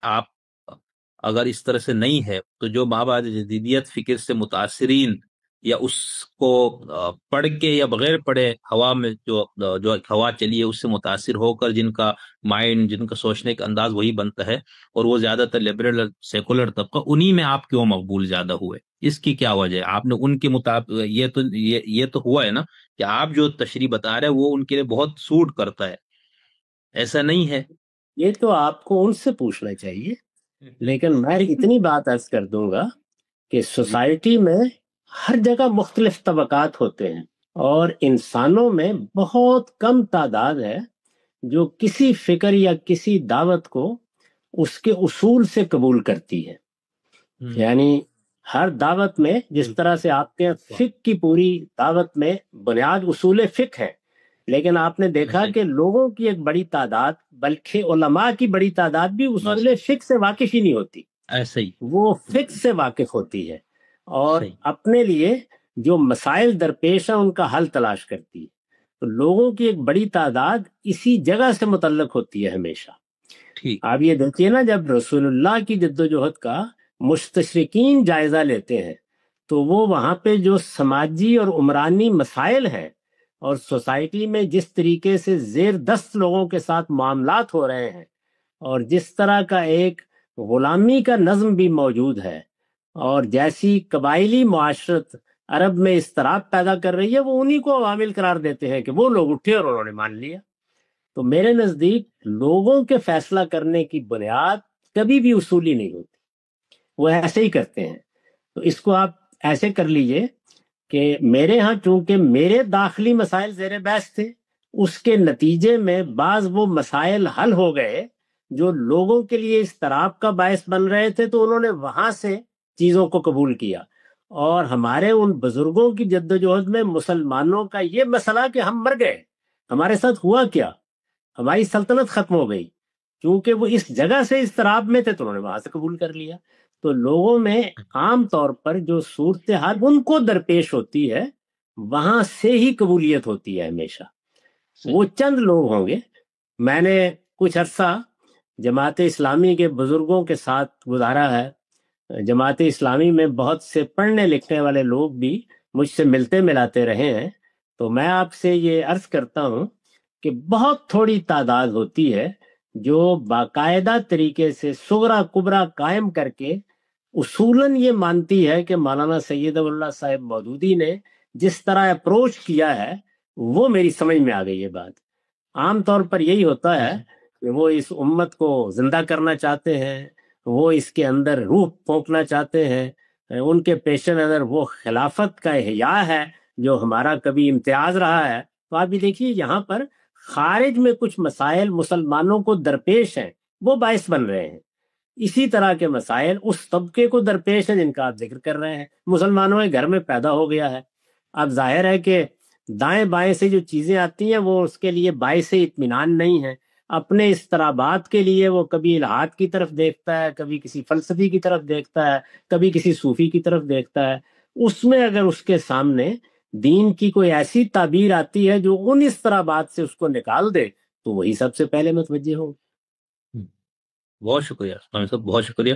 آپ اگر اس طرح سے نہیں ہے تو جو ماں بعد جدیدیت فکر سے متاثرین یا اس کو پڑھ کے یا بغیر پڑھے ہوا میں جو ہوا چلی ہے اس سے متاثر ہو کر جن کا مائنڈ، جن کا سوچنے کا انداز وہی بنتا ہے، اور وہ زیادہ تر لبرل سیکولر طبقہ، انہی میں آپ کیوں مقبول زیادہ ہوئے؟ اس کی کیا وجہ ہے؟ آپ نے ان کے مطابق یہ تو ہوا ہے نا کہ آپ جو تشریح بتا رہے ہیں وہ ان کے لیے بہت سوٹ کرتا ہے، ایسا نہیں ہے؟ یہ تو آپ کو ان سے پوچھنا چاہیے، لیکن میں اتنی بات عرض کر دوں گا کہ سوسائٹی میں ہر جگہ مختلف طبقات ہوتے ہیں، اور انسانوں میں بہت کم تعداد ہے جو کسی فکر یا کسی دعوت کو اس کے اصول سے قبول کرتی ہے۔ یعنی ہر دعوت میں جس طرح سے آپ کے فقہ کی پوری دعوت میں بنیاد اصول فقہ ہے، لیکن آپ نے دیکھا کہ لوگوں کی ایک بڑی تعداد، بلکہ علماء کی بڑی تعداد بھی اصول فقہ سے واقف ہی نہیں ہوتی، ایسے ہی وہ فقہ سے واقف ہوتی ہے اور اپنے لیے جو مسائل درپیش ہیں ان کا حل تلاش کرتی ہے۔ تو لوگوں کی ایک بڑی تعداد اسی جگہ سے متعلق ہوتی ہے ہمیشہ۔ ٹھیک۔ آپ یہ دیکھیے نا، جب رسول اللہ کی جدوجہد کا مستشرقین جائزہ لیتے ہیں تو وہ وہاں پہ جو سماجی اور عمرانی مسائل ہیں اور سوسائٹی میں جس طریقے سے زیر دست لوگوں کے ساتھ معاملات ہو رہے ہیں، اور جس طرح کا ایک غلامی کا نظم بھی موجود ہے، اور جیسی قبائلی معاشرت عرب میں اضطراب پیدا کر رہی ہے، وہ انہی کو عوامل قرار دیتے ہیں کہ وہ لوگ اٹھے اور انہوں نے مان لیا۔ تو میرے نزدیک لوگوں کے فیصلہ کرنے کی بنیاد کبھی بھی اصولی نہیں ہوتی، وہ ایسے ہی کرتے ہیں۔ تو اس کو آپ ایسے کر لیجئے کہ میرے ہاں چونکہ میرے داخلی مسائل زیر بحث تھے، اس کے نتیجے میں بعض وہ مسائل حل ہو گئے جو لوگوں کے لیے اضطراب کا باعث بن رہے تھے، تو انہوں نے وہاں سے چیزوں کو قبول کیا۔ اور ہمارے ان بزرگوں کی جدوجہد میں مسلمانوں کا یہ مسئلہ کہ ہم مر گئے، ہمارے ساتھ ہوا کیا، ہماری سلطنت ختم ہو گئی، کیونکہ وہ اس جگہ سے اضطراب میں تھے تو انہوں نے وہاں سے قبول کر لیا۔ تو لوگوں میں عام طور پر جو صورتحال ان کو درپیش ہوتی ہے وہاں سے ہی قبولیت ہوتی ہے ہمیشہ۔ وہ چند لوگ ہوں گے، میں نے کچھ عرصہ جماعت اسلامی کے بزرگوں کے ساتھ گزارا ہے، جماعت اسلامی میں بہت سے پڑھنے لکھنے والے لوگ بھی مجھ سے ملتے ملاتے رہے ہیں، تو میں آپ سے یہ عرض کرتا ہوں کہ بہت تھوڑی تعداد ہوتی ہے جو باقاعدہ طریقے سے صغرا کبرا قائم کر کے اصولاً یہ مانتی ہے کہ مولانا سید اللہ صاحب مودودی نے جس طرح اپروچ کیا ہے وہ میری سمجھ میں آ گئی یہ بات۔ عام طور پر یہی ہوتا ہے کہ وہ اس امت کو زندہ کرنا چاہتے ہیں، وہ اس کے اندر روح پھونکنا چاہتے ہیں، ان کے پیش نظر وہ خلافت کا احیاء ہے جو ہمارا کبھی امتیاز رہا ہے۔ تو آپ بھی دیکھیے یہاں پر خارج میں کچھ مسائل مسلمانوں کو درپیش ہیں، وہ باعث بن رہے ہیں۔ اسی طرح کے مسائل اس طبقے کو درپیش ہیں جن کا آپ ذکر کر رہے ہیں، مسلمانوں کے گھر میں پیدا ہو گیا ہے۔ اب ظاہر ہے کہ دائیں بائیں سے جو چیزیں آتی ہیں وہ اس کے لیے باعث اطمینان نہیں ہیں، اپنے اضطرابات کے لیے وہ کبھی الحاد کی طرف دیکھتا ہے، کبھی کسی فلسفی کی طرف دیکھتا ہے، کبھی کسی صوفی کی طرف دیکھتا ہے۔ اس میں اگر اس کے سامنے دین کی کوئی ایسی تعبیر آتی ہے جو ان اضطرابات سے اس کو نکال دے تو وہی سب سے پہلے متوجہ ہو۔ بہت شکریہ اسلامی صاحب، بہت شکریہ۔